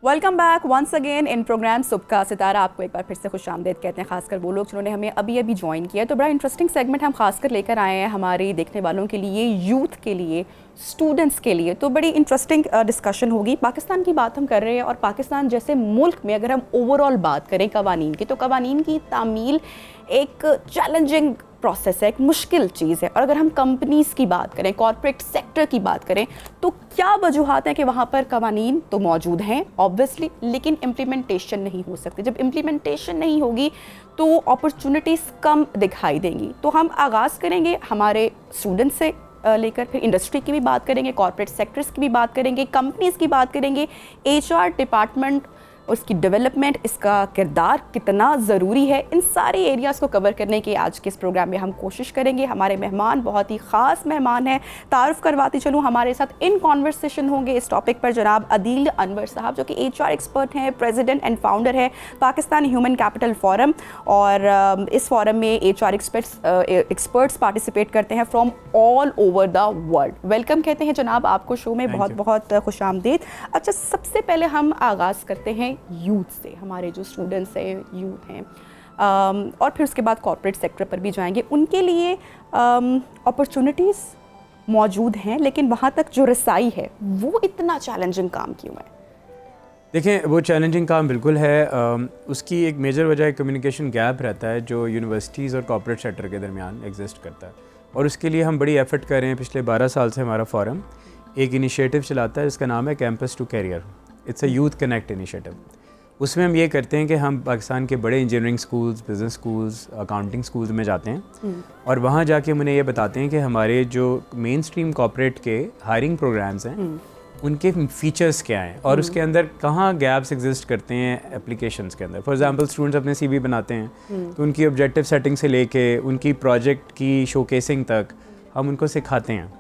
Welcome back once again in programme Subah Sitara. आपको एक बार फिर से खुशामदीद कहते हैं, खासकर वो लोग जिन्होंने हमें अभी अभी ज्वाइन किया। तो बड़ा इंटरेस्टिंग सेगमेंट हम खासकर लेकर आए हैं हमारे देखने वालों के लिए, यूथ के लिए, स्टूडेंट्स के लिए। तो बड़ी इंटरेस्टिंग डिस्कशन होगी। पाकिस्तान की बात हम कर रहे हैं और पाकिस्तान जैसे मुल्क में अगर हम ओवरऑल बात करें कवानीन की, तो कवानीन की तामील एक चैलेंजिंग प्रोसेस है, एक मुश्किल चीज़ है। और अगर हम कंपनीज़ की बात करें, कॉर्पोरेट सेक्टर की बात करें, तो क्या वजूहात हैं कि वहाँ पर कवानीन तो मौजूद हैं ऑब्वियसली, लेकिन इम्प्लीमेंटेशन नहीं हो सकती। जब इम्प्लीमेंटेशन नहीं होगी तो अपॉर्चुनिटीज़ कम दिखाई देंगी। तो हम आगाज़ करेंगे हमारे स्टूडेंट से लेकर, फिर इंडस्ट्री की भी बात करेंगे, कॉर्पोरेट सेक्टर्स की भी बात करेंगे, कंपनीज़ की बात करेंगे, HR डिपार्टमेंट, उसकी डेवलपमेंट, इसका किरदार कितना ज़रूरी है। इन सारे एरियाज़ को कवर करने की आज के इस प्रोग्राम में हम कोशिश करेंगे। हमारे मेहमान बहुत ही ख़ास मेहमान हैं। तारुफ़ करवाती चलूँ, हमारे साथ इन कॉन्वर्सेशन होंगे इस टॉपिक पर जनाब अदील अनवर साहब, जो कि HR एक्सपर्ट हैं, प्रेसिडेंट एंड फाउंडर है पाकिस्तान ह्यूमन कैपिटल फोरम। और इस फोरम में HR एक्सपर्ट्स पार्टिसिपेट करते हैं from all over the world. Welcome कहते हैं जनाब आपको शो में, बहुत बहुत खुशामदीद। अच्छा, सबसे पहले हम आगाज़ करते हैं यूथ से, हमारे जो स्टूडेंट्स हैं, यूथ हैं, और फिर उसके बाद कॉर्पोरेट सेक्टर पर भी जाएंगे। उनके लिए अपॉर्चुनिटीज़ मौजूद हैं, लेकिन वहाँ तक जो रसाई है वो इतना चैलेंजिंग काम क्यों है? देखें, वो चैलेंजिंग काम बिल्कुल है। उसकी एक मेजर वजह कम्युनिकेशन गैप रहता है जो यूनिवर्सिटीज़ और कॉर्पोरेट सेक्टर के दरमियान एग्जिस्ट करता है। और उसके लिए हम बड़ी एफर्ट कर रहे हैं। पिछले 12 साल से हमारा फोरम एक इनिशिएटिव चलाता है जिसका नाम है campus to career. It's a youth connect initiative. उसमें हम ये करते हैं कि हम पाकिस्तान के बड़े engineering schools, business schools, accounting schools में जाते हैं और वहाँ जाके हम उन्हें ये बताते हैं कि हमारे जो मेन स्ट्रीम कॉर्पोरेट के हायरिंग प्रोग्राम्स हैं उनके फीचर्स क्या हैं और उसके अंदर कहाँ गैप्स एग्जिस्ट करते हैं एप्लीकेशंस के अंदर। फॉर एग्जांपल स्टूडेंट्स अपने CV बनाते हैं तो उनकी ऑब्जेक्टिव सेटिंग से लेके उनकी प्रोजेक्ट की शोकेसिंग तक हम उनको सिखाते हैं।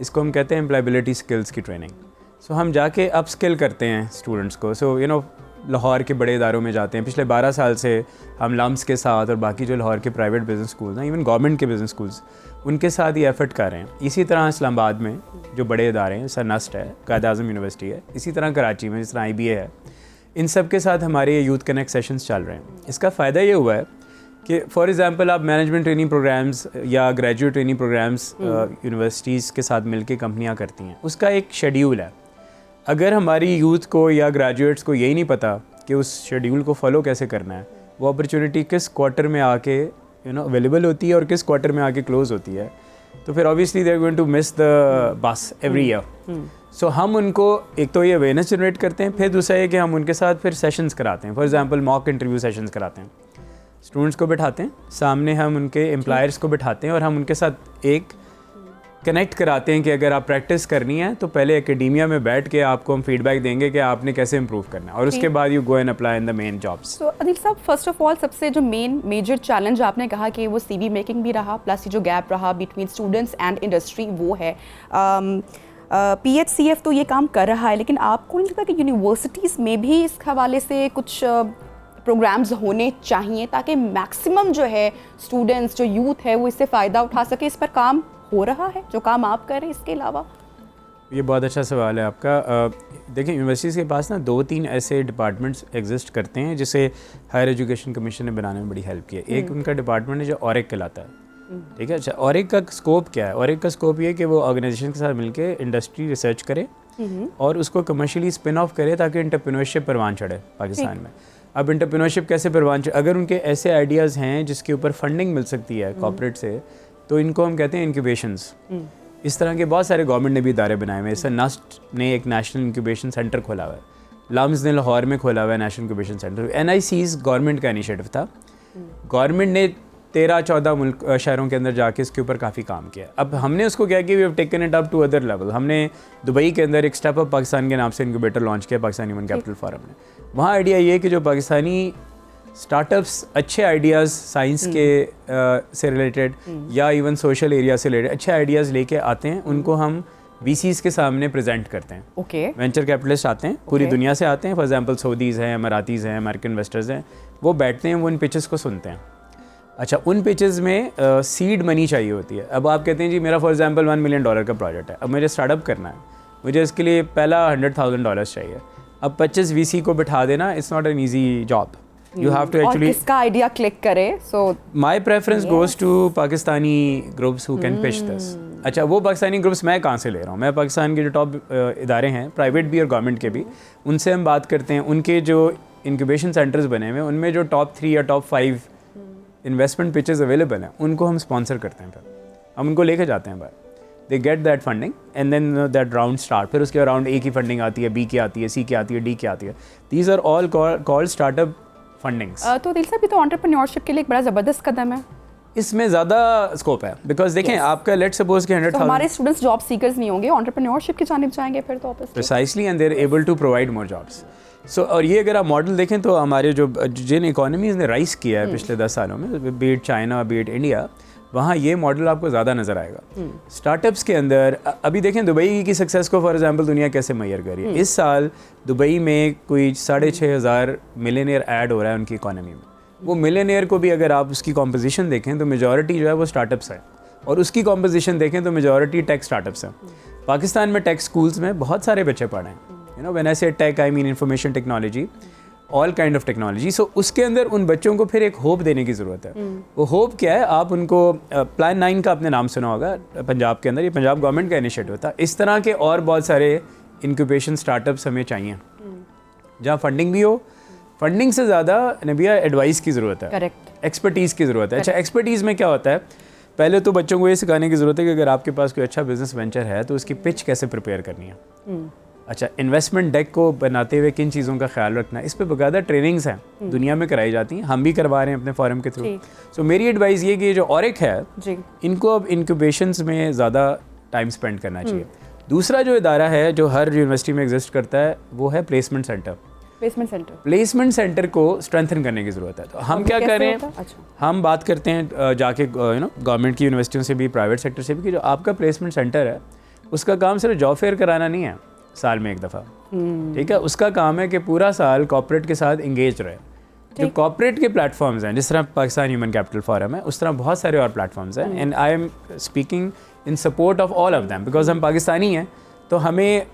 इसको हम कहते हैं एम्प्लॉयबिलिटी स्किल्स की ट्रेनिंग। सो हम जाके अप स्किल करते हैं स्टूडेंट्स को। सो लाहौर के बड़े इदारों में जाते हैं। पिछले 12 साल से हम लम्स के साथ और बाकी जो लाहौर के प्राइवेट बिजनेस स्कूल्स हैं, इवन गवर्नमेंट के बिजनेस स्कूल्स, उनके साथ ये एफर्ट कर रहे हैं। इसी तरह इस्लामाबाद में जो बड़े इदारे हैं, सरनस्ट है, कायद-ए-आज़म यूनिवर्सिटी है, इसी तरह कराची में जिस तरह IBA है, इन सब के साथ हमारे यूथ कनेक्ट सेशंस चल रहे हैं। इसका फ़ायदा ये हुआ है कि फॉर एग्ज़ाम्पल आप मैनेजमेंट ट्रेनिंग प्रोग्राम्स या ग्रेजुएट ट्रेनिंग प्रोग्राम्स यूनिवर्सिटीज़ के साथ मिलकर कंपनियाँ करती हैं, उसका एक शेड्यूल है। अगर हमारी यूथ को या ग्रेजुएट्स को यही नहीं पता कि उस शेड्यूल को फॉलो कैसे करना है, वो अपॉर्चुनिटी किस क्वार्टर में आके अवेलेबल होती है और किस क्वार्टर में आके क्लोज होती है, तो फिर obviously they are going to miss the bus every year. So हम उनको एक तो ये अवेयरनेस जनरेट करते हैं, फिर दूसरा ये कि हम उनके साथ फिर सेशंस कराते हैं। For example mock interview sessions कराते हैं। स्टूडेंट्स को बिठाते हैं सामने, हम उनके एम्प्लॉयर्स को बिठाते हैं और हम उनके साथ एक कनेक्ट कराते हैं कि अगर आप प्रैक्टिस करनी है तो पहले एकेडेमिया में बैठ के आपको हम फीडबैक देंगे कि आपने कैसे इंप्रूव करना है और उसके बाद you go and apply in the main jobs. तो अदिल साहब, फर्स्ट ऑफ ऑल सबसे जो मेजर चैलेंज आपने कहा कि वो CV मेकिंग भी रहा, प्लस ये जो गैप रहा बिटवीन स्टूडेंट्स एंड इंडस्ट्री, वो है। PHCF तो ये काम कर रहा है, लेकिन आपको नहीं लगता कि यूनिवर्सिटीज़ में भी इस हवाले से कुछ प्रोग्राम्स होने चाहिए ताकि मैक्सिमम जो है स्टूडेंट्स, जो यूथ है, वो इससे फ़ायदा उठा सके? इस पर काम हो रहा है जो काम आप कर रहे हैं इसके अलावा? ये बहुत अच्छा सवाल है आपका। देखिए, यूनिवर्सिटीज़ के पास ना 2-3 ऐसे डिपार्टमेंट्स एग्जिस्ट करते हैं जिसे हायर एजुकेशन कमीशन ने बनाने में बड़ी हेल्प की है। एक उनका डिपार्टमेंट है जो ऑरिक कहलाता है, ठीक है। अच्छा, ऑरिक का स्कोप क्या है? ऑरिक का स्कोप ये है कि वो ऑर्गेनाइजेशन के साथ मिलकर इंडस्ट्री रिसर्च करे और उसको कमर्शियली स्पिन ऑफ करे ताकि एंटरप्रेन्योरशिप परवान चढ़े पाकिस्तान में। अब एंटरप्रेन्योरशिप कैसे परवान चढ़े? अगर उनके ऐसे आइडियाज़ हैं जिसके ऊपर फंडिंग मिल सकती है कॉर्पोरेट से, तो इनको हम कहते हैं इंक्यूबेशंस। इस तरह के बहुत सारे गवर्नमेंट ने भी इदारे बनाए हुए हैं। जैसे नस्ट ने एक नेशनल इंक्यूबेशन सेंटर खोला हुआ है, लम्स ने लाहौर में खोला हुआ है national incubation centre. NICs government का इनिशिएटिव था। गवर्नमेंट ने 13-14 शहरों के अंदर जाके इसके ऊपर काफ़ी काम किया। अब हमने उसको क्या किया, we have taken it up to other level. हमने दुबई के अंदर एक स्टेप अप पाकिस्तान के नाम से इंक्यूबेटर लॉन्च किया, पाकिस्तान ह्यूमन कैपिटल फोरम ने। वहाँ आइडिया ये है कि जो पाकिस्तानी स्टार्टअप्स अच्छे आइडियाज़ साइंस के से रिलेटेड या इवन सोशल एरिया से रिलेटेड अच्छे आइडियाज़ लेके आते हैं, उनको हम VCs के सामने प्रेजेंट करते हैं। वेंचर कैपिटलिस्ट आते हैं, पूरी दुनिया से आते हैं। फॉर एग्जांपल सऊदीज़ हैं, अमारातीज़ हैं, अमेरिकन इन्वेस्टर्स हैं, वो बैठते हैं, वो उन पिचेस को सुनते हैं। अच्छा, उन पिचेस में सीड मनी चाहिए होती है। अब आप कहते हैं जी मेरा फॉर एग्जांपल $1 मिलियन का प्रोजेक्ट है, अब मुझे स्टार्टअप करना है, मुझे इसके लिए पहला $100,000 चाहिए। अब 25 VC को बिठा देना, it's not an easy job. You have to actually. और किसका आइडिया क्लिक करे? So my preference goes to Pakistani groups who can pitch this. अच्छा, वो पाकिस्तानी ग्रुप्स मैं कहाँ से ले रहा हूँ? मैं पाकिस्तान के जो टॉप इदारे हैं, प्राइवेट भी और गवर्नमेंट के भी, उनसे हम बात करते हैं. उनके जो इंक्यूबेशन सेंटर्स बने हुए हैं, उनमें जो टॉप 3 या टॉप 5 इन्वेस्टमेंट पिचेस अवेलेबल हैं, उनको हम स्पॉन्सर करते हैं. फिर हम उनको लेके जाते हैं बाहर. They get that funding and then that round start. फिर उसके राउंड A की फंडिंग आती है, B की आती है, C की आती है, D की आती है. These are all called startup fundings. तो दिल साहब, ये तो एंटरप्रेन्योरशिप के लिए एक बड़ा ज़बरदस्त कदम है. इसमें ज़्यादा स्कोप है बिकॉज देखें आपका लेट सपोज कि 100,000 हमारे स्टूडेंट्स जॉब सीकर्स नहीं होंगे, एंटरप्रेन्योरशिप की जानिब जाएंगे फिर तो obviously. Precisely and they are able to provide more jobs. So और ये अगर आप मॉडल देखें तो हमारे जो जिन इकोनॉमीज़ ने राइज किया है पिछले 10 सालों में, बीट चाइना, बीट इंडिया, वहाँ ये मॉडल आपको ज़्यादा नज़र आएगा. स्टार्टअप्स के अंदर अभी देखें दुबई की सक्सेस को फॉर एग्जांपल दुनिया कैसे मैयर कर रही है. इस साल दुबई में कोई 6,500 मिलियनियर ऐड हो रहा है उनकी इकोनॉमी में. वो मिलियनियर को भी अगर आप उसकी कॉम्पोजिशन देखें तो मेजॉरिटी जो है वो स्टार्टअप्स है, और उसकी कॉम्पोजिशन देखें तो मेजॉरिटी टेक स्टार्टअप्स हैं. पाकिस्तान में टेक स्कूल्स में बहुत सारे बच्चे पढ़े हैं. You know when I say tech I mean information technology, all kind of technology. So उसके अंदर उन बच्चों को फिर एक होप देने की ज़रूरत है. वो होप क्या है? आप उनको प्लान 9 का आपने नाम सुना होगा पंजाब के अंदर, ये पंजाब गवर्नमेंट का इनिशिएटिव था. इस तरह के और बहुत सारे इंक्यूबेशन स्टार्टअप्स हमें चाहिए जहाँ फंडिंग भी हो. फंडिंग से ज़्यादा नबिया एडवाइस की ज़रूरत है, करेक्ट, एक्सपर्टीज़ की ज़रूरत है. अच्छा, एक्सपर्टीज़ में क्या होता है? पहले तो बच्चों को ये सिखाने की ज़रूरत है कि अगर आपके पास कोई अच्छा बिजनेस वेंचर है तो उसकी पिच कैसे प्रिपेयर करनी है. अच्छा, इन्वेस्टमेंट डेक को बनाते हुए किन चीज़ों का ख्याल रखना है, इस पर बाकायदा ट्रेनिंग्स हैं, दुनिया में कराई जाती हैं, हम भी करवा रहे हैं अपने फॉरम के थ्रू. सो मेरी एडवाइस ये कि जो ऑरिक है इनको अब इंक्यूबेशंस में ज़्यादा टाइम स्पेंड करना चाहिए. दूसरा जो इदारा है जो हर यूनिवर्सिटी में एग्जिस्ट करता है वो है प्लेसमेंट सेंटर. प्लेसमेंट सेंटर को स्ट्रेंथन करने की ज़रूरत है. तो हम क्या कर रहे हैं? अच्छा, हम बात करते हैं जाके यू नो गवर्नमेंट की यूनिवर्सिटियों से भी, प्राइवेट सेक्टर से भी, कि जो आपका प्लेसमेंट सेंटर है उसका काम सिर्फ जॉब फेयर कराना नहीं है साल में एक दफ़ा. ठीक है, उसका काम है कि पूरा साल कॉर्पोरेट के साथ इंगेज रहे. जो कॉर्पोरेट के प्लेटफॉर्म्स हैं, जिस तरह पाकिस्तान ह्यूमन कैपिटल फोरम है, उस तरह बहुत सारे और प्लेटफॉर्म्स हैं. And I am speaking in support of all of them because हम पाकिस्तानी हैं, तो हमें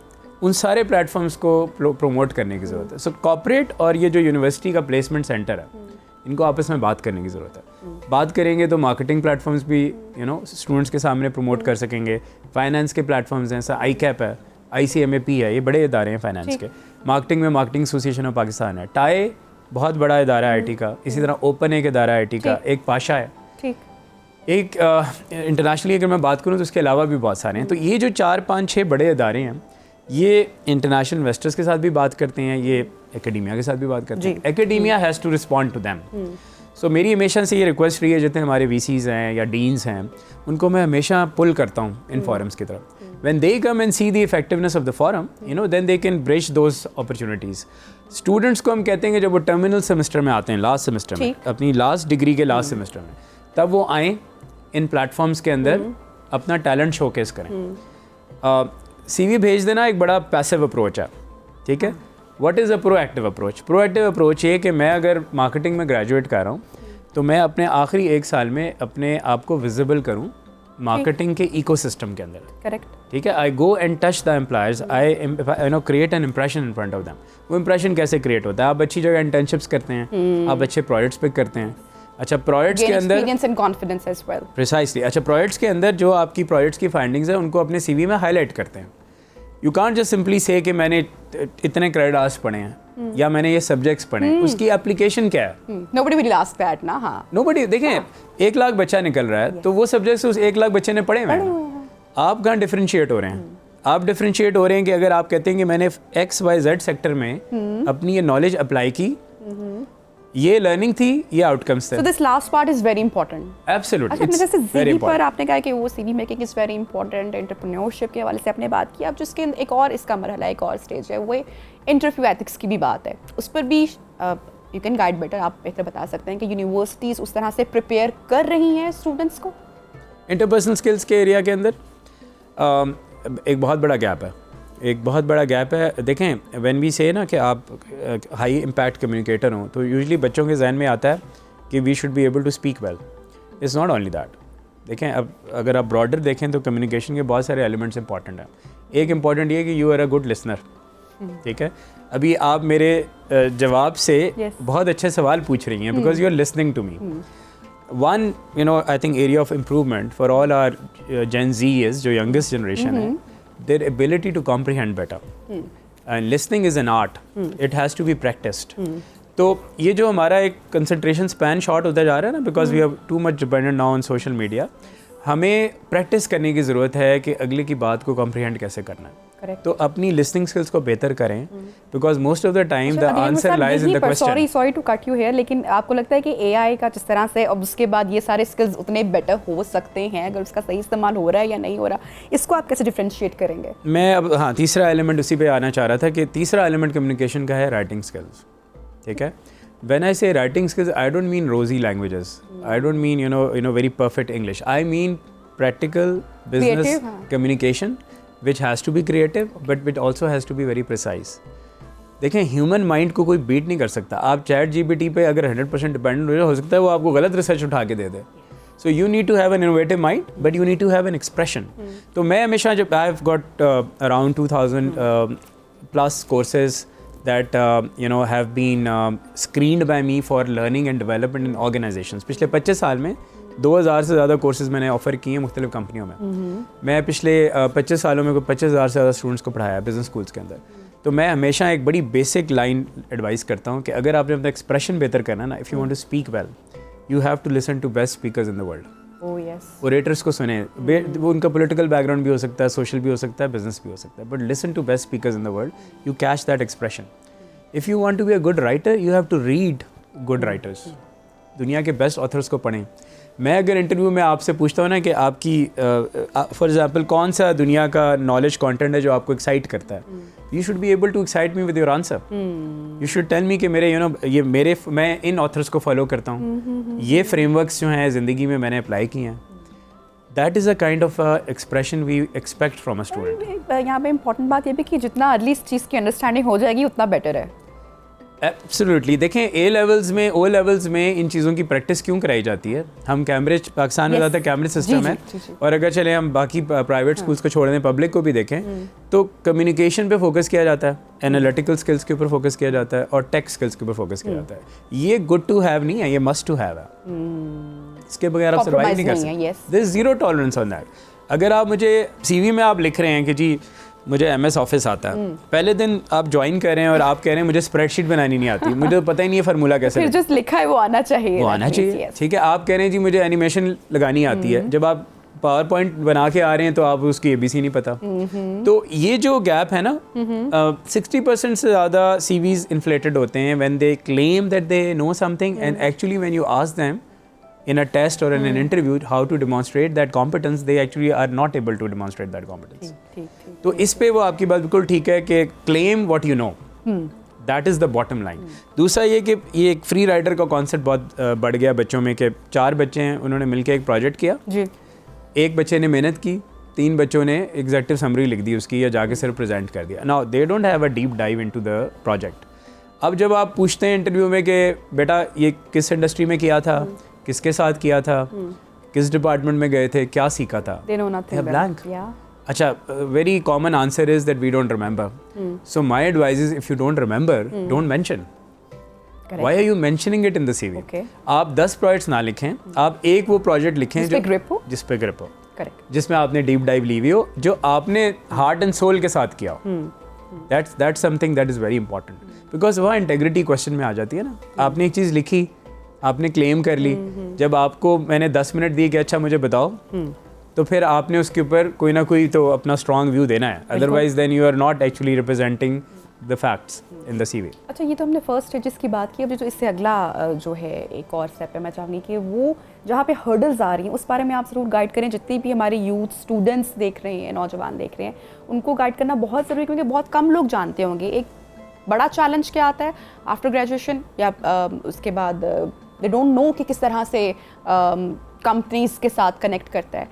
उन सारे प्लेटफॉर्म्स को प्रोमोट करने की ज़रूरत है. सो कॉर्पोरेट और ये जो यूनिवर्सिटी का प्लेसमेंट सेंटर है, इनको आपस में बात करने की ज़रूरत है. बात करेंगे तो मार्केटिंग प्लेटफॉर्म्स भी यू नो स्टूडेंट्स के सामने प्रमोट कर सकेंगे. फाइनेंस के प्लेटफॉर्म्स हैं, जैसा ICAP है, ICMAP है, ये बड़े इदारे हैं फाइनेंस के. मार्केटिंग में मार्केटिंग एसोसिएशन ऑफ पाकिस्तान है. टाई बहुत बड़ा इदारा है IT का. इसी तरह ओपन एक इदारा है IT का. एक पाशा है. एक इंटरनेशनली अगर मैं बात करूँ तो उसके अलावा भी बहुत सारे हैं. तो ये जो 4, 5, 6 बड़े इदारे हैं, ये इंटरनेशनल इन्वेस्टर्स के साथ भी बात करते हैं, ये एकेडेमिया के साथ भी बात करते हैं. Academia has to respond to them. So मेरी हमेशा से ये रिक्वेस्ट रही है, जितने हमारे VCs हैं या डीन्स हैं, उनको मैं हमेशा पुल करता हूँ इन फॉरम्स की तरफ. When they come and see the effectiveness of the forum, you know, then they can bridge those opportunities. Students को हम कहते हैं कि जब वो टर्मिनल सेमेस्टर में आते हैं, लास्ट सेमेस्टर में, अपनी लास्ट डिग्री के लास्ट सेमेस्टर में, तब वो आएँ इन प्लेटफॉर्म्स के अंदर अपना टैलेंट शोकेस करें. CV भेज देना एक बड़ा पैसिव अप्रोच है. ठीक है, what is a proactive approach? Proactive approach ये कि मैं अगर मार्केटिंग में ग्रेजुएट कर रहा हूँ तो मैं अपने आखिरी 1 साल में अपने आप को विजिबल करूँ मार्केटिंग के इकोसिस्टम के अंदर. करेक्ट. ठीक है, I go and touch the employers, I you know create an impression in front of them. वो इम्प्रेशन कैसे क्रिएट होता है? आप अच्छी जगह इंटर्नशिप्स करते हैं, आप अच्छे प्रोजेक्ट्स पिक करते हैं. अच्छा, प्रोजेक्ट्स के अंदर experience and confidence as well. Precisely. अच्छा, प्रोजेक्ट्स के अंदर जो आपकी प्रोजेक्ट्स की फाइंडिंग्स है उनको अपने CV में हाईलाइट करते हैं. यू कांट जस्ट सिंपली से कि मैंने इतने क्रेडिट आवर्स पढ़े हैं या मैंने ये सब्जेक्ट्स पढ़े हैं. उसकी एप्लीकेशन क्या है? Nobody will ask that ना. हाँ, Nobody. देखें, 1 लाख बच्चा निकल रहा है तो वो सब्जेक्ट्स उस 1 लाख बच्चे ने पढ़े हुए हैं. आप कहाँ डिफरेंशिएट हो रहे हैं? आप डिफरेंशिएट हो रहे हैं कि अगर आप कहते हैं कि मैंने XYZ सेक्टर में अपनी ये नॉलेज अप्लाई की, ये लर्निंग थी, ये आउटकम्स थे. So this last part is very important. Absolutely. अच्छा, जैसे Very CV पर important. आपने कहा कि वो CV making is very important, entrepreneurship के हवाले से आपने बात की. अब जिसके एक और इसका मरहला, एक और स्टेज है, वो इंटरव्यू एथिक्स की भी बात है. उस पर भी यू कैन गाइड बेटर, आप बेहतर बता सकते हैं कि यूनिवर्सिटीज़ उस तरह से प्रिपेयर कर रही हैं स्टूडेंट्स को. इंटरपर्सनल स्किल्स के एरिया के अंदर एक बहुत बड़ा गैप है. देखें, व्हेन वी से ना कि आप हाई इम्पैक्ट कम्युनिकेटर हों, तो यूजुअली बच्चों के जहन में आता है कि we should be able to speak well. It's not only that. देखें, अब अगर आप ब्रॉडर देखें तो कम्युनिकेशन के बहुत सारे एलिमेंट्स इंपॉर्टेंट हैं. एक इम्पॉर्टेंट ये कि you are a good listener. ठीक है, अभी आप मेरे जवाब से बहुत अच्छे सवाल पूछ रही हैं because you are listening to me. One, I think area of improvement for all our Gen Z is जो youngest generation है, their ability to comprehend better. And listening is an art. It has to be practiced. तो ये जो हमारा एक concentration span short होता जा रहा है ना, because we are too much dependent now on social media, हमें प्रैक्टिस करने की ज़रूरत है कि अगले की बात को comprehend कैसे करना है. Correct. तो अपनी लिसनिंग स्किल्स को बेहतर करें because most of the time the answer lies in the question. Sorry to cut you here, लेकिन आपको लगता है कि एआई का जिस तरह से अब उसके बाद ये सारे स्किल्स उतने बेटर हो सकते हैं अगर उसका सही इस्तेमाल हो रहा है या नहीं हो रहा, इसको आप कैसे डिफरेंशिएट करेंगे? मैं अब तीसरा एलिमेंट उसी पे आना चाह रहा था कि तीसरा एलिमेंट कम्युनिकेशन का है राइटिंग स्किल्स. ठीक है, when I say writing skills, I don't mean rosy languages. I don't mean very perfect English. I mean practical business creative, communication which has to be creative but which also has to be very precise. देखें, human mind को कोई beat नहीं कर सकता. आप chat GPT पे अगर 100% dependent हो सकता है वो आपको गलत रिसर्च उठा के दे दे. So you need to have an innovative mind but you need to have an expression. तो मैं हमेशा जब I have got around 2000 plus courses that have been screened by me for learning and development in organizations. पिछले 25 साल में 2000 से ज़्यादा courses मैंने ऑफ़र किए हैं मुख्तलिफ कंपनियों में. मैं पिछले 25 सालों में 25,000 से ज़्यादा स्टूडेंट्स को पढ़ाया बिजनेस स्कूल्स के अंदर. तो मैं हमेशा एक बड़ी बेसिक लाइन एडवाइस करता हूँ कि अगर आपने अपना एक्सप्रेशन बेहतर करना है ना, if you want to speak well you have to listen to best speakers in the world. Orators को सुने, वो उनका पॉलिटिकल बैकग्राउंड भी हो सकता है, सोशल भी हो सकता है, बिजनेस भी हो सकता है, but listen to best speakers in the world, you catch that expression. If you want to be a good writer you have to read good writers. दुनिया के बेस्ट ऑथर्स को पढ़ें. मैं अगर इंटरव्यू में आपसे पूछता हूँ ना कि आपकी फॉर एग्जांपल कौन सा दुनिया का नॉलेज कंटेंट है जो आपको एक्साइट करता है, you should be able to excite me with your answer. You should tell me कि मेरे मैं इन ऑथर्स को फॉलो करता हूँ, ये फ्रेमवर्क्स जो हैं ज़िंदगी में मैंने अप्लाई किए हैं. That is a kind of expression we expect from a student. यहाँ पे इंपॉर्टेंट बात ये भी कि जितना अर्ली इस चीज़ की अंडरस्टैंडिंग हो जाएगी उतना बेटर है. एब्सोल्युटली. देखें, ए लेवल्स में ओ लेवल्स में इन चीज़ों की प्रैक्टिस क्यों कराई जाती है? हम कैम्ब्रिज, पाकिस्तान में ज़्यादा कैम्ब्रिज सिस्टम है. और अगर चले हम बाकी प्राइवेट स्कूल्स को छोड़ दें, पब्लिक को भी देखें, तो कम्युनिकेशन पे फोकस किया जाता है, एनालिटिकल स्किल्स के ऊपर फोकस किया जाता है और टेक स्किल्स के ऊपर फोकस किया जाता है. ये गुड टू हैव नहीं है, ये मस्ट टू हैव है. इसके बगैर आप सर्वाइव नहीं कर सकते. There is zero tolerance on that. अगर आप मुझे सीवी में आप लिख रहे हैं कि जी मुझे MS ऑफिस आता है, पहले दिन आप ज्वाइन कर रहे हैं और आप कह रहे हैं मुझे स्प्रेडशीट बनानी नहीं आती, मुझे तो पता ही नहीं है फार्मूला कैसे फिर जस्ट लिखा है वो आना चाहिए, वो आना चाहिए. ठीक है, आप कह रहे हैं जी मुझे एनिमेशन लगानी आती है, जब आप पावर पॉइंट बना के आ रहे हैं तो आप उसकी ABC नहीं पता. तो ये जो गैप है ना, 60% से ज़्यादा CVs इन्फ्लेटेड होते हैं when they claim that they know something and actually when you ask them in a test or in an interview how to demonstrate that competence, they actually are not able to demonstrate that competence. तो इस पे वो आपकी बात बिल्कुल ठीक है कि claim what you know, that is the bottom line. दूसरा ये कि ये एक फ्री राइडर का कॉन्सेप्ट बहुत बढ़ गया बच्चों में कि 4 बच्चे हैं, उन्होंने मिलकर एक प्रोजेक्ट किया जी. एक बच्चे ने मेहनत की, 3 बच्चों ने एग्जेक्टिव समरी लिख दी उसकी या जाके सिर्फ प्रेजेंट कर दिया. Now they don't have a deep dive into the project. अब जब आप पूछते हैं इंटरव्यू में कि बेटा ये किस इंडस्ट्री में किया था, किसके साथ किया था, किस डिपार्टमेंट में गए थे, क्या सीखा था, ब्लैंक. अच्छा, very common answer is that we don't remember. So my advice is if you don't remember don't mention. Why are you mentioning it in the CV? आप 10 प्रोजेक्ट्स ना लिखें, आप एक वो प्रोजेक्ट लिखें जिस पे ग्रिप हो, जिसमें आपने डीप डाइव ली हुई हो, जो आपने हार्ट एंड सोल के साथ किया हो. That's something that is very important because वहाँ इंटेग्रिटी क्वेश्चन में आ जाती है ना. आपने एक चीज़ लिखी, आपने क्लेम कर ली, जब आपको मैंने 10 मिनट दिए कि अच्छा मुझे बताओ, तो फिर आपने उसके ऊपर कोई ना कोई तो अपना स्ट्रॉन्ग व्यू देना है, otherwise then you are not actually representing the facts in the CV. अच्छा, ये तो हमने फर्स्ट स्टेजेस की बात की. अब जो इससे अगला जो है एक और स्टेप है, मैं चाहूँगी कि वो जहाँ पे हर्डल्स आ रही हैं उस बारे में आप ज़रूर गाइड करें. जितनी भी हमारे यूथ स्टूडेंट्स देख रहे हैं, नौजवान देख रहे हैं, उनको गाइड करना बहुत ज़रूरी है क्योंकि बहुत कम लोग जानते होंगे एक बड़ा चैलेंज क्या आता है आफ्टर ग्रेजुएशन या उसके बाद दे डोंट नो कि किस तरह से कंपनीज के साथ कनेक्ट करता है.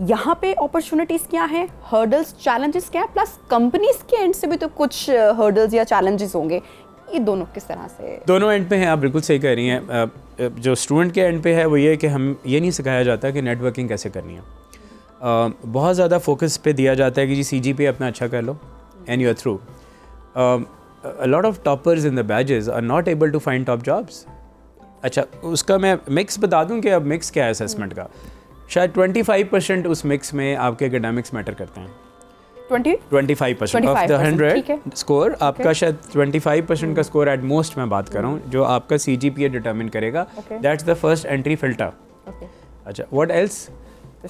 यहाँ पे अपॉर्चुनिटीज़ क्या हैं, हर्डल्स, चैलेंजेस क्या है, प्लस कंपनीज के एंड से भी तो कुछ हर्डल्स या चैलेंजेस होंगे. ये दोनों किस तरह से? दोनों एंड पे हैं, आप बिल्कुल सही कह रही हैं. जो स्टूडेंट के एंड पे है वो ये कि हम ये नहीं सिखाया जाता कि नेटवर्किंग कैसे करनी है. बहुत ज़्यादा फोकस पे दिया जाता है कि जी CGPA अपना अच्छा कर लो and you are through. a lot of toppers in the badges are not able to find top jobs. अच्छा, उसका मैं मिक्स बता दूं कि अब मिक्स क्या है असेसमेंट का. शायद 25% उस मिक्स में आपके एकेडमिक्स मैटर करते हैं. 25% ऑफ द 100 स्कोर आपका शायद 25% का स्कोर एट मोस्ट मैं बात कर रहा हूँ, जो आपका CGPA डिटरमिन करेगा. That's the first entry filter. अच्छा, व्हाट एल्स?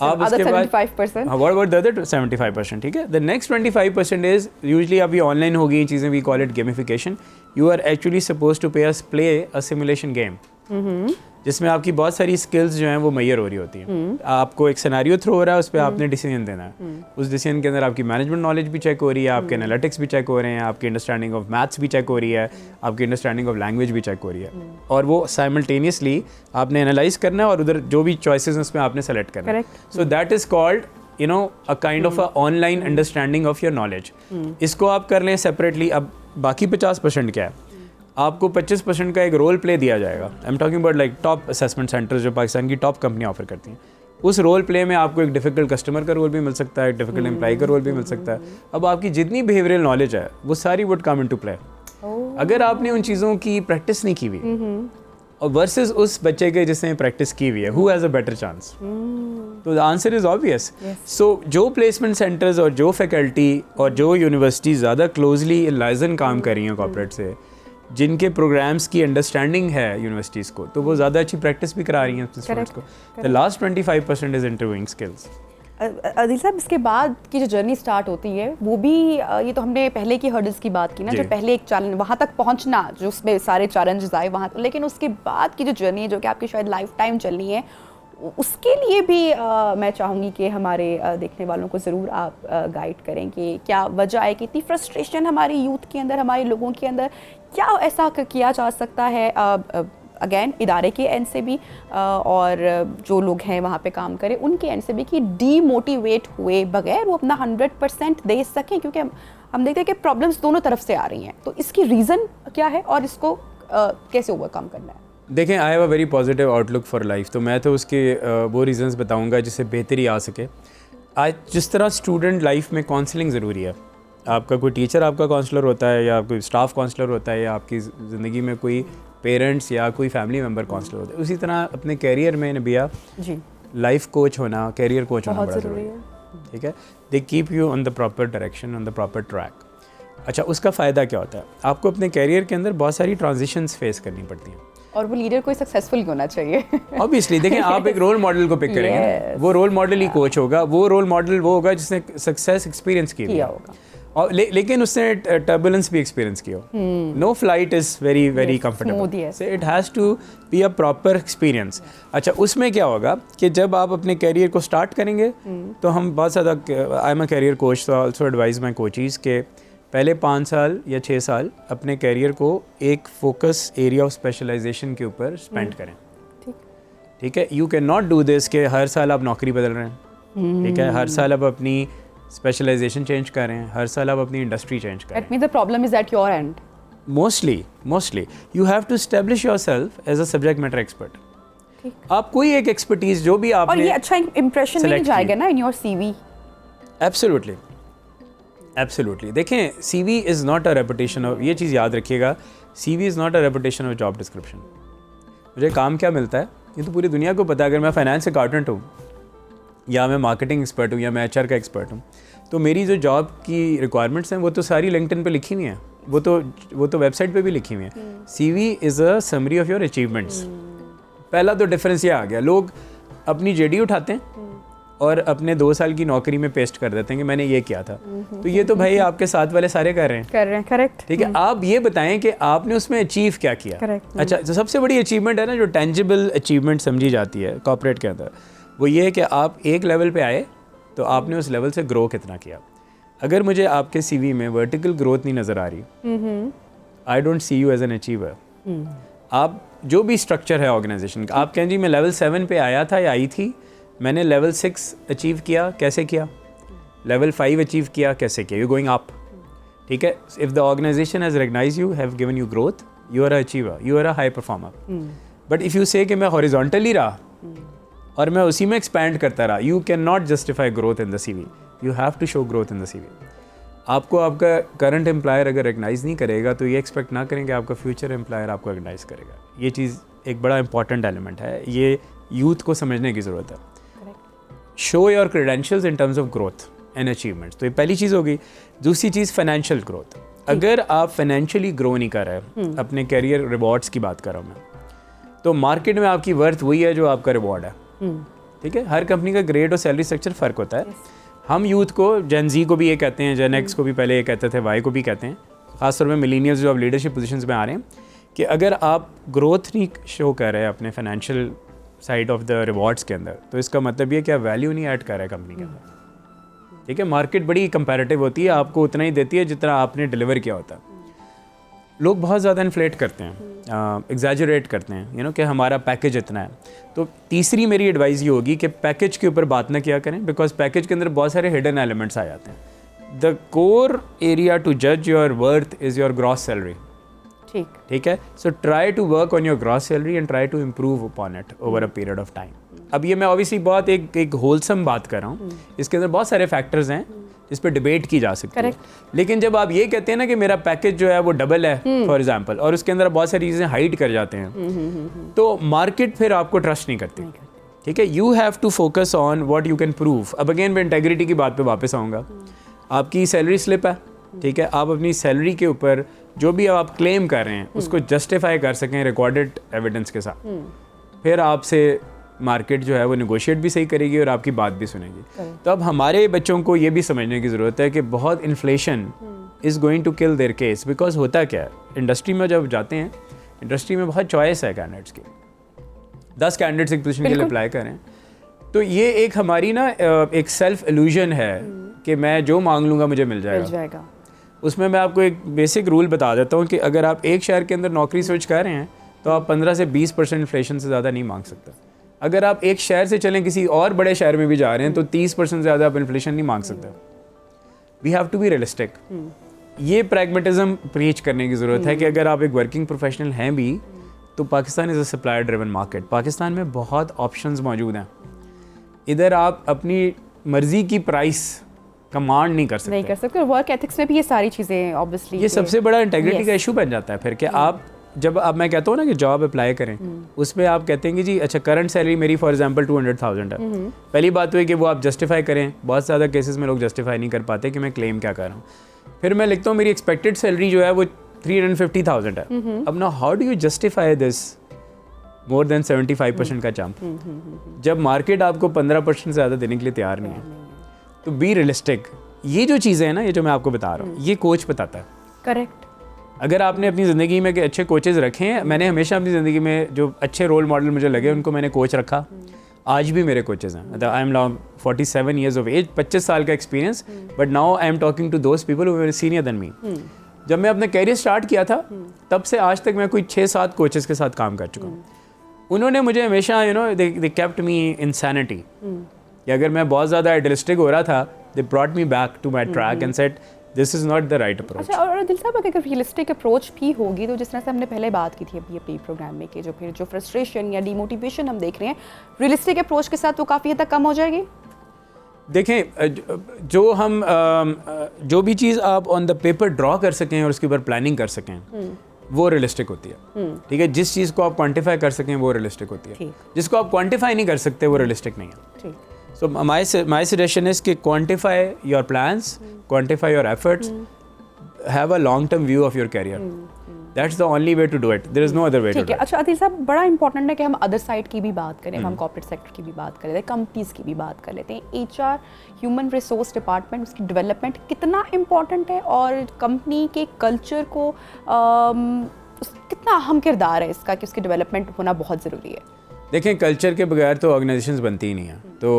आप उसके बाद व्हाट अबाउट द अदर 75%? ठीक है, द नेक्स्ट 25% इज यूजुअली अभी ऑनलाइन होगी ये चीज़ें, we call it gamification. You are actually suppose to play a simulation game जिसमें आपकी बहुत सारी स्किल्स जो हैं वो मैयर हो रही होती हैं. आपको एक सिनेरियो थ्रो हो रहा है, उस पर आपने डिसीजन देना है. उस डिसीजन के अंदर आपकी मैनेजमेंट नॉलेज भी चेक हो रही है, आपके एनालिटिक्स भी चेक हो रहे हैं, आपकी अंडरस्टैंडिंग ऑफ मैथ्स भी चेक हो रही है, आपकी अंडरस्टैंडिंग ऑफ लैंग्वेज भी चेक हो रही है. और वो साइमल्टेनियसली आपने एनालाइज करना है और उधर जो भी चॉइसेस हैं उसमें आपने सेलेक्ट करना है. So that is called a kind of a online understanding of your knowledge. इसको आप कर लें सेपरेटली. अब बाकी 50% क्या है? आपको 25% का एक रोल प्ले दिया जाएगा. आई am talking about like top assessment centres जो पाकिस्तान की टॉप कंपनी ऑफर करती हैं. उस रोल प्ले में आपको एक डिफिकल्ट कस्टमर का रोल भी मिल सकता है, एक डिफिकल्ट एम्प्लॉय का रोल भी मिल सकता है. अब आपकी जितनी बिहेवियरल नॉलेज है वो सारी वुड कम इनटू प्ले. अगर आपने उन चीज़ों की प्रैक्टिस नहीं की हुई और वर्सेस उस बच्चे के जिसने प्रैक्टिस की हुई है, who has a better chance? तो द आंसर इज़ ऑब्वियस. सो जो प्लेसमेंट सेंटर्स और जो फैकल्टी और जो यूनिवर्सिटीज़ ज़्यादा क्लोजली लाइजन काम कर रही हैं कॉर्पोरेट से, जिनके प्रोग्राम्स की अंडरस्टैंडिंग है यूनिवर्सिटीज़ को, तो वो ज़्यादा अच्छी प्रैक्टिस भी करा रही हैं स्टूडेंट्स को. The last 25% is interviewing skills. Adeel साहब, इसके बाद की जो जर्नी स्टार्ट होती है वो भी ये तो हमने पहले की हर्डल्स की बात की ना, जो पहले एक चैलेंज वहाँ तक पहुँचना, जो उसमें सारे चैलेंजेस आए वहाँ, लेकिन उसके बाद की जो जर्नी है जो कि आपकी शायद लाइफ टाइम चलनी है, उसके लिए भी मैं चाहूँगी कि हमारे देखने वालों को ज़रूर आप गाइड करें कि क्या वजह है कि इतनी फ्रस्ट्रेशन हमारी यूथ के अंदर, हमारे लोगों के अंदर, क्या ऐसा किया जा सकता है अगेन इदारे के एंड से भी और जो लोग हैं वहाँ पे काम करें उनके एंड से भी, कि डीमोटिवेट हुए बगैर वो अपना 100% दे सकें, क्योंकि हम देखते हैं कि प्रॉब्लम्स दोनों तरफ से आ रही हैं. तो इसकी रीज़न क्या है और इसको कैसे ओवरकम करना है? देखें, I have a very positive outlook for life. तो मैं तो उसके वो रीज़न्स बताऊंगा जिससे बेहतरी आ सके. आज जिस तरह स्टूडेंट लाइफ में काउंसलिंग ज़रूरी है, आपका कोई टीचर आपका काउंसलर होता है या कोई स्टाफ काउंसलर होता है या आपकी ज़िंदगी में कोई पेरेंट्स या कोई फैमिली मेम्बर काउंसलर होता है, उसी तरह अपने कैरियर में नबिया जी लाइफ कोच होना, कैरियर कोच होना बड़ा ज़रूरी है. ठीक है, they keep you on the proper direction, on the proper track. अच्छा, उसका फ़ायदा क्या होता है? आपको अपने कैरियर के अंदर बहुत सारी ट्रांजिशंस फेस करनी पड़ती हैं और वो लीडर कोई सक्सेसफुल होना चाहिए. ऑब्वियसली देखें, आप एक रोल मॉडल को पिक करेंगे, वो रोल मॉडल ही कोच होगा. वो रोल मॉडल वो होगा जिसने सक्सेस एक्सपीरियंस किया होगा और लेकिन उसने टर्बुलेंस भी एक्सपीरियंस किया हो. No flight is very very comfortable, so it has to be a proper experience. अच्छा, उसमें क्या होगा कि जब आप अपने कैरियर को स्टार्ट करेंगे तो हम बहुत ज़्यादा, I am a career coach, तो ऑल्सो एडवाइज माई कोचीज़ के पहले 5 साल या 6 साल अपने कैरियर को एक फोकस एरिया ऑफ स्पेशलाइजेशन के ऊपर स्पेंड करें. ठीक है, you can not do this कि हर साल आप नौकरी बदल रहे हैं. ठीक है, हर साल आप अपनी स्पेशलाइजेशन चेंज कर रहे हैं, हर साल आप अपनी इंडस्ट्री चेंज कर रहे हैं. That means the problem is at your end. Mostly you have to establish yourself as a subject matter expert. आप कोई एक एक्सपर्टीज जो भी आपने, और ये अच्छा इंप्रेशन नहीं जाएगा ना इन योर CV. एब्सोल्युटली. देखें, CV is not a reputation of, ये चीज़ याद रखिएगा, CV is not a reputation of job description. मुझे काम क्या मिलता है ये तो पूरी दुनिया को पता है. अगर मैं फाइनेंस अकाउंटेंट हूँ या मैं मार्केटिंग एक्सपर्ट हूँ या मैं HR का एक्सपर्ट हूँ, तो मेरी जो जॉब की रिक्वायरमेंट्स हैं वो तो सारी लिंक्डइन पे लिखी हुई हैं, वो तो वेबसाइट पे भी लिखी हुई हैं. CV is a summary of your achievements. पहला तो डिफरेंस ये आ गया, लोग अपनी JD उठाते हैं और अपने 2 साल की नौकरी में पेस्ट कर देते हैं कि मैंने ये किया था. तो ये तो भाई आपके साथ वाले सारे कर रहे हैं. करेक्ट. ठीक है, आप ये बताएं कि आपने उसमें अचीव क्या किया. अच्छा, जो सबसे बड़ी अचीवमेंट है ना, जो टेंजिबल अचीवमेंट समझी जाती है कॉर्पोरेट के अंदर, वो ये है कि आप एक लेवल पे आए तो आपने उस लेवल से ग्रो कितना किया. अगर मुझे आपके CV में वर्टिकल ग्रोथ नहीं नज़र आ रही, I don't see you as an achiever. आप जो भी स्ट्रक्चर है ऑर्गेनाइजेशन का, आप कहें जी मैं लेवल 7 पे आया था या आई थी, मैंने लेवल 6 अचीव किया, कैसे किया? लेवल 5 अचीव किया, कैसे किया? You going up. ठीक है, if the organisation has recognise you, have given you growth, you are a achiever, you are a high performer. But if you say कि मैं हॉरिजॉन्टली रहा और मैं उसी में एक्सपैंड करता रहा, you can not justify growth in the CV. You have to show growth in the CV. आपको आपका करंट एम्प्लॉयर अगर रिकग्नाइज़ नहीं करेगा तो ये एक्सपेक्ट ना करें कि आपका फ्यूचर एम्प्लॉयर आपको रिकग्नाइज़ करेगा। ये चीज़ एक बड़ा इंपॉर्टेंट एलिमेंट है, ये यूथ को समझने की ज़रूरत है। Show your credentials in terms of growth and achievements, तो ये पहली चीज़ होगी। दूसरी चीज़ फाइनेंशियल ग्रोथ। अगर आप फाइनेंशियली ग्रो नहीं कर रहे, अपने कैरियर रिवॉर्ड्स की बात कर रहा हूँ मैं, तो मार्केट में आपकी वर्थ वही है जो आपका रिवॉर्ड है। ठीक है, हर कंपनी का ग्रेड और सैलरी स्ट्रक्चर फ़र्क होता है। हम यूथ को, जेन जी को भी ये कहते हैं, जेन एक्स को भी पहले ये कहते थे, वाई को भी कहते हैं, ख़ासतौर में मिलीनियल्स जो अब लीडरशिप पोजीशंस में आ रहे हैं, कि अगर आप ग्रोथ नहीं शो कर रहे हैं अपने financial side of the rewards के अंदर, तो इसका मतलब ये कि आप वैल्यू नहीं ऐड कर रहे हैं कंपनी के अंदर। ठीक है, मार्केट बड़ी कंपैरेटिव होती है, आपको उतना ही देती है जितना आपने डिलीवर किया होता है। लोग बहुत ज़्यादा इन्फ्लेट करते हैं, एग्जैजरेट करते हैं, कि हमारा पैकेज इतना है। तो तीसरी मेरी एडवाइस ये होगी कि पैकेज के ऊपर बात ना किया करें, बिकॉज पैकेज के अंदर बहुत सारे हिडन एलिमेंट्स आ जाते हैं। द कोर एरिया टू जज your worth is your gross salary. ठीक है, so try to work on your gross salary and try to improve upon it over a period of time. अब ये मैं obviously बहुत एक होलसम बात कर रहा हूँ, इसके अंदर बहुत सारे फैक्टर्स हैं जिस पर डिबेट की जा सकती है। लेकिन जब आप ये कहते हैं ना कि मेरा पैकेज जो है वो डबल है फॉर एग्जांपल, और उसके अंदर बहुत सारी चीज़ें हाइड कर जाते हैं, तो मार्केट फिर आपको ट्रस्ट नहीं करती। ठीक है, you have to focus on what you can prove. अब अगेन मैं इंटेग्रिटी की बात पे वापस आऊँगा। आपकी सैलरी स्लिप है, ठीक है, आप अपनी सैलरी के ऊपर जो भी आप क्लेम कर रहे हैं उसको जस्टिफाई कर सकें रिकॉर्डेड एविडेंस के साथ, फिर आपसे मार्केट जो है वो निगोशिएट भी सही करेगी और आपकी बात भी सुनेगी। तो अब हमारे बच्चों को ये भी समझने की ज़रूरत है कि बहुत inflation is going to kill their case. Because होता क्या है, इंडस्ट्री में जब जाते हैं, इंडस्ट्री में बहुत चॉइस है कैंडिडेट्स की, 10 कैंडिडेट्स एक पोजीशन के लिए अप्लाई करें, तो ये एक हमारी ना एक सेल्फ इल्यूजन है कि मैं जो मांग लूँगा मुझे मिल जाएगा। उसमें मैं आपको एक बेसिक रूल बता देता हूँ कि अगर आप एक शहर के अंदर नौकरी स्विच कर रहे हैं तो आप 15 से 20% इन्फ्लेशन से ज़्यादा नहीं मांग सकते। अगर आप एक शहर से चलें किसी और बड़े शहर में भी जा रहे हैं तो 30% ज़्यादा आप इन्फ्लेशन नहीं मांग सकते। We have to be realistic. ये प्रैग्मेटिज्म प्रीच करने की ज़रूरत है कि अगर आप एक वर्किंग प्रोफेशनल हैं भी, तो Pakistan is a supply driven market. Pakistan में बहुत ऑप्शंस मौजूद हैं। इधर आप अपनी मर्ज़ी की प्राइस कमांड नहीं कर सकते। वर्क एथिक्स में भी ये सारी चीज़ें ऑब्वियसली, ये सबसे बड़ा इंटेग्रिटी का इशू बन जाता है फिर कि आप जब अब मैं कहता हूँ ना कि जॉब अप्लाई करें, उसमें आप कहते हैं कि जी अच्छा करंट सैलरी मेरी फॉर एग्जांपल 200,000 है। पहली बात तो है कि वो आप जस्टिफाई करें। बहुत ज़्यादा केसेस में लोग जस्टिफाई नहीं कर पाते कि मैं क्लेम क्या कर रहा हूँ। फिर मैं लिखता हूँ मेरी एक्सपेक्टेड सैलरी जो है वो 350,000 है। अब ना how do you justify this more than 75% का जंप, जब मार्केट आपको 15% ज़्यादा देने के लिए तैयार नहीं है। तो बी रियलिस्टिक। ये जो चीज़ें हैं ना, ये जो मैं आपको बता रहा हूँ, ये कोच बताता है। करेक्ट। अगर आपने अपनी ज़िंदगी में अच्छे कोचेज़ रखे हैं, मैंने हमेशा अपनी ज़िंदगी में जो अच्छे रोल मॉडल मुझे लगे उनको मैंने कोच रखा। आज भी मेरे कोचेज़ हैं। I am now 47 years of age, 25 साल का experience, but now I am talking to those people who are senior than me. जब मैं अपना कैरियर स्टार्ट किया था तब से आज तक मैं कोई 6-7 कोचेज़ के साथ काम कर चुका हूँ। उन्होंने मुझे हमेशा they kept me in sanity. या अगर मैं बहुत ज़्यादा आइडियलिस्टिक हो रहा था, they brought me back to my track and said this is not the right approach. अच्छा, और दिल साहब अगर रियलिस्टिक अप्रोच भी होगी तो जिस तरह से हमने पहले बात की थी अभी अपनी प्रोग्राम में कि जो फ्रस्ट्रेशन या डिमोटिवेशन हम देख रहे हैं, रियलिस्टिक अप्रोच के साथ वो काफ़ी हद तक कम हो जाएगी। देखें, जो भी चीज़ आप ऑन द पेपर ड्रॉ कर सकें और उसके ऊपर प्लानिंग कर सकें, वो रियलिस्टिक होती है। ठीक है, जिस चीज़ को आप क्वांटिफाई कर सकें वो रियलिस्टिक होती है। जिसको आप क्वांटिफाई नहीं कर सकते वो रियलिस्टिक नहीं है। So my suggestion is कि quantify your plans, quantify your efforts, have a long-term view of your career. That's the only way to do it. There is no other way to do it. अच्छा आदिल साहब, बड़ा important है कि हम other side की भी बात करें, हम कॉर्पोरेट सेक्टर की भी बात कर लेते हैं, कंपनीज की भी बात कर लेते हैं। HR, ह्यूमन रिसोर्स डिपार्टमेंट, उसकी डेवलपमेंट कितना इम्पॉर्टेंट है और कंपनी के कल्चर को कितना अहम किरदार है इसका कि उसकी डेवलपमेंट होना बहुत ज़रूरी है। देखें, कल्चर के बगैर तो ऑर्गेनाइजेशंस बनती ही नहीं है। तो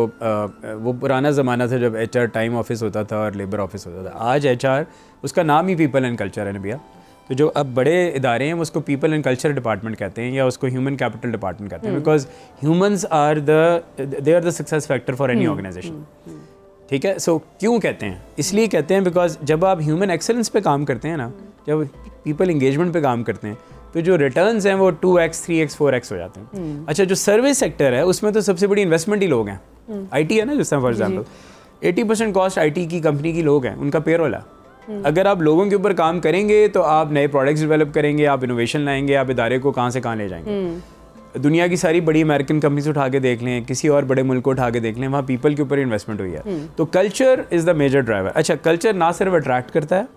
वो पुराना ज़माना था जब HR टाइम ऑफिस होता था और लेबर ऑफिस होता था। आज HR, उसका नाम ही पीपल एंड कल्चर है ना भैया। तो जो अब बड़े इदारे हैं उसको पीपल एंड कल्चर डिपार्टमेंट कहते हैं या उसको ह्यूमन कैपिटल डिपार्टमेंट कहते हैं, because humans are the success factor for any organization. ठीक है, सो क्यों कहते हैं? इसलिए कहते हैं बिकॉज जब आप ह्यूमन एक्सेलेंस पे काम करते हैं ना, जब पीपल इंगेजमेंट पे काम करते हैं, तो जो रिटर्न्स हैं वो 2x, 3x, 4x हो जाते हैं। अच्छा, जो सर्विस सेक्टर है उसमें तो सबसे बड़ी इन्वेस्टमेंट ही लोग हैं। IT है ना, जिस तरह फॉर एग्जाम्पल 80% कॉस्ट IT की कंपनी की लोग हैं, उनका पेरोल है। अगर आप लोगों के ऊपर काम करेंगे तो आप नए प्रोडक्ट्स डेवलप करेंगे, आप इनोवेशन लाएंगे, आप इदारे को कहाँ से कहाँ ले जाएंगे। दुनिया की सारी बड़ी अमेरिकन कंपनीज उठा के देख लें, किसी और बड़े मुल्क को उठा के देख लें, वहाँ पीपल के ऊपर इन्वेस्टमेंट हुई है। तो culture is the major driver. अच्छा, कल्चर ना सिर्फ अट्रैक्ट करता है,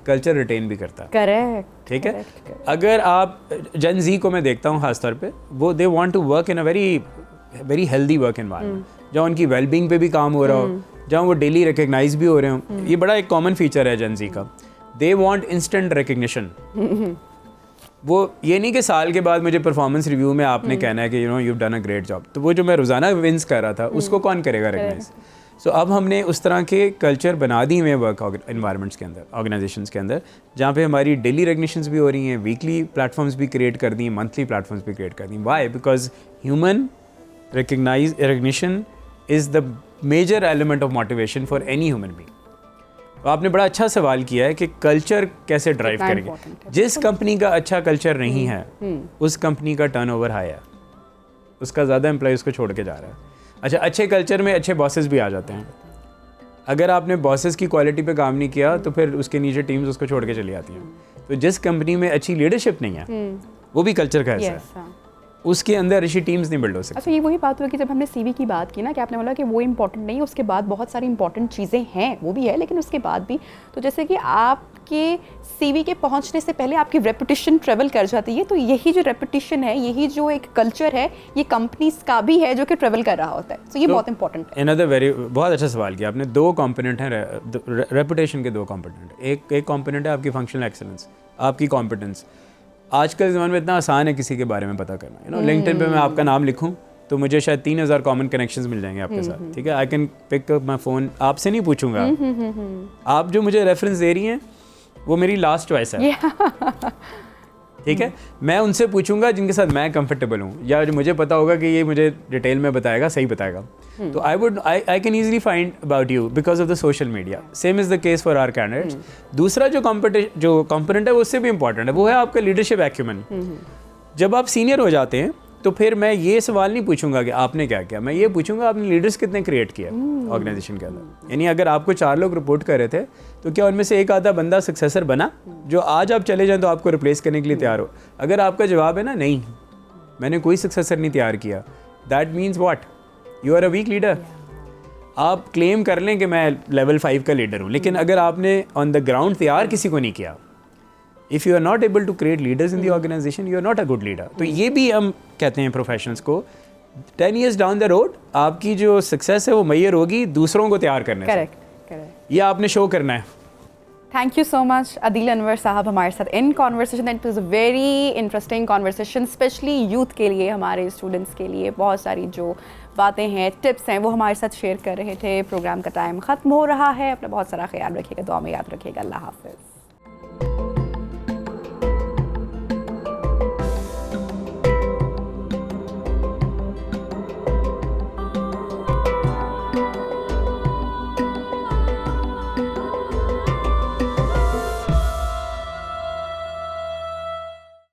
कल्चर रिटेन भी करता है। करेक्ट, ठीक है। अगर आप जेन ज़ी को मैं देखता हूँ खासतौर पे, वो they want to work in a very healthy work environment, जहाँ उनकी वेलबींग पे भी काम हो रहा हो, जहाँ वो डेली रिकग्नाइज भी हो रहे हों। ये बड़ा एक कॉमन फीचर है जेन ज़ी का। They want instant recognition. वो ये नहीं कि साल के बाद मुझे परफॉर्मेंस रिव्यू में आपने कहना है कि you done a great job. तो वो जो मैं रोज़ाना विंस कर रहा था, उसको कौन करेगा रिकग्नाइज। सो अब हमने उस तरह के कल्चर बना दी हुए वर्क एनवायरनमेंट्स के अंदर, ऑर्गेनाइजेशंस के अंदर, जहाँ पे हमारी डेली रिकग्निशंस भी हो रही हैं, वीकली प्लेटफॉर्म्स भी क्रिएट कर दी, मंथली प्लेटफॉर्म्स भी क्रिएट कर दी। Why? Because human recognition is the major element of motivation for any human being. तो आपने बड़ा अच्छा सवाल किया है कि कल्चर कैसे ड्राइव करेंगे। जिस कंपनी का अच्छा कल्चर नहीं है, उस कंपनी का टर्नओवर हाई है, उसका ज़्यादा एम्प्लॉइज़ को छोड़ के जा रहा है। अच्छा, अच्छे कल्चर में अच्छे बॉसेस भी आ जाते हैं। अगर आपने बॉसेस की क्वालिटी पे काम नहीं किया तो फिर उसके नीचे टीम्स उसको छोड़ के चली आती हैं। तो जिस कंपनी में अच्छी लीडरशिप नहीं है, वो भी कल्चर का हिस्सा है, उसके अंदर अच्छी टीम्स नहीं बिल्ड हो सकती। अच्छा, ये वही बात हुई कि जब हमने सीवी की बात की ना, कि आपने बोला कि वो इम्पॉर्टेंट नहीं है, उसके बाद बहुत सारी इंपॉर्टेंट चीज़ें हैं, वो भी है, लेकिन उसके बाद भी तो जैसे कि आपके सीवी के पहुंचने से पहले आपकी रेपुटेशन ट्रेवल कर जाती है। तो यही जो रेपुटेशन है, यही जो एक कल्चर है, ये कंपनीज का भी है जो कि ट्रेवल कर रहा होता है। तो ये बहुत इंपॉर्टेंट है। अनदर बहुत अच्छा सवाल किया आपने। दो कंपोनेंट हैं रेपुटेशन के, दो कंपोनेंट। एक कंपोनेंट है आपकी फंक्शनल एक्सीलेंस, आपकी कॉम्पिटेंस। आज के ज़माने में इतना आसान है किसी के बारे में पता करना। लिंक्डइन पे मैं आपका नाम लिखूं तो मुझे शायद 3000 कॉमन कनेक्शंस मिल जाएंगे आपके साथ। ठीक है, I can pick up my phone, आपसे नहीं पूछूंगा। आप जो मुझे रेफरेंस दे रही हैं वो मेरी लास्ट चॉइस है। ठीक है, मैं उनसे पूछूंगा जिनके साथ मैं कंफर्टेबल हूँ, या जो मुझे पता होगा कि ये मुझे डिटेल में बताएगा, सही बताएगा। तो I can easily find about you because of the social media. Same is the case for our candidates. दूसरा जो कंपोनेंट है वो उससे भी इंपॉर्टेंट है, वो है आपका लीडरशिप एक्यूमेन। जब आप सीनियर हो जाते हैं तो फिर मैं ये सवाल नहीं पूछूंगा कि आपने क्या किया, मैं ये पूछूंगा आपने लीडर्स कितने क्रिएट किया ऑर्गेनाइजेशन के अंदर। यानी अगर आपको 4 लोग रिपोर्ट कर रहे थे तो क्या उनमें से एक आधा बंदा सक्सेसर बना जो आज आप चले जाएं तो आपको रिप्लेस करने के लिए तैयार हो? अगर आपका जवाब है ना नहीं, मैंने कोई सक्सेसर नहीं तैयार किया, that means what? You are a weak leader. आप क्लेम कर लें कि मैं लेवल 5 का लीडर हूँ, लेकिन अगर आपने ऑन द ग्राउंड तैयार किसी को नहीं किया, if you are not able to create leaders in the organization, you are not a good leader. तो ये भी हम कहते हैं प्रोफेशनल्स को, 10 years डाउन द रोड आपकी जो सक्सेस है वो मैयर होगी दूसरों को तैयार करने से। करेक्ट, ये आपने शो करना है। Thank you so much Adeel Anwar साहब हमारे साथ in conversation. It was a very interesting conversation, specially youth के लिए, हमारे स्टूडेंट्स के लिए। बहुत सारी जो बातें हैं, टिप्स हैं, वो हमारे साथ शेयर कर रहे थे। प्रोग्राम का टाइम ख़त्म हो रहा है। अपना बहुत सारा ख्याल रखिएगा, दुआ में याद रखिएगा। अल्लाह हाफ़िज़।